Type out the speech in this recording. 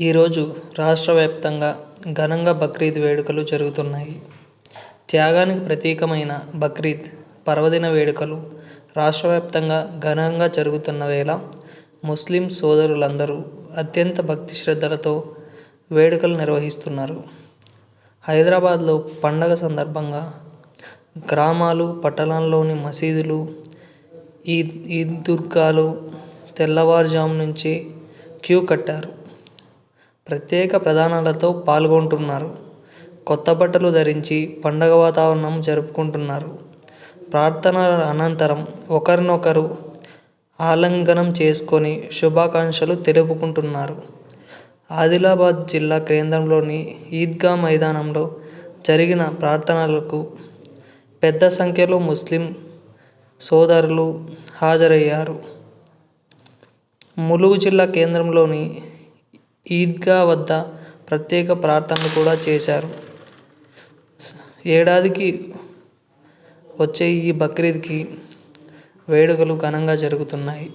ఈరోజు రాష్ట్ర వ్యాప్తంగా ఘనంగా బక్రీద్ వేడుకలు జరుగుతున్నాయి. త్యాగానికి ప్రతీకమైన బక్రీద్ పర్వదిన వేడుకలు రాష్ట్ర వ్యాప్తంగా ఘనంగా జరుగుతున్న వేళ ముస్లిం సోదరులందరూ అత్యంత భక్తి శ్రద్ధలతో వేడుకలు నిర్వహిస్తున్నారు. హైదరాబాద్లో పండగ సందర్భంగా గ్రామాలు, పట్టణాల్లోని మసీదులు, ఈద్గాలు తెల్లవారుజాము నుంచే క్యూ కట్టారు. ప్రత్యేక ప్రార్థనలతో పాల్గొంటున్నారు. కొత్త బట్టలు ధరించి పండగ వాతావరణం జరుపుకుంటున్నారు. ప్రార్థనల అనంతరం ఒకరినొకరు ఆలింగనం చేసుకొని శుభాకాంక్షలు తెలుపుకుంటున్నారు. ఆదిలాబాద్ జిల్లా కేంద్రంలోని ఈద్గా మైదానంలో జరిగిన ప్రార్థనలకు పెద్ద సంఖ్యలో ముస్లిం సోదరులు హాజరయ్యారు. ములుగు జిల్లా కేంద్రంలోని ఈద్గా వద్ద ప్రత్యేక ప్రార్థనలు కూడా చేశారు. ఏడాదికి వచ్చే ఈ బక్రీద్కి వేడుకలు ఘనంగా జరుగుతున్నాయి.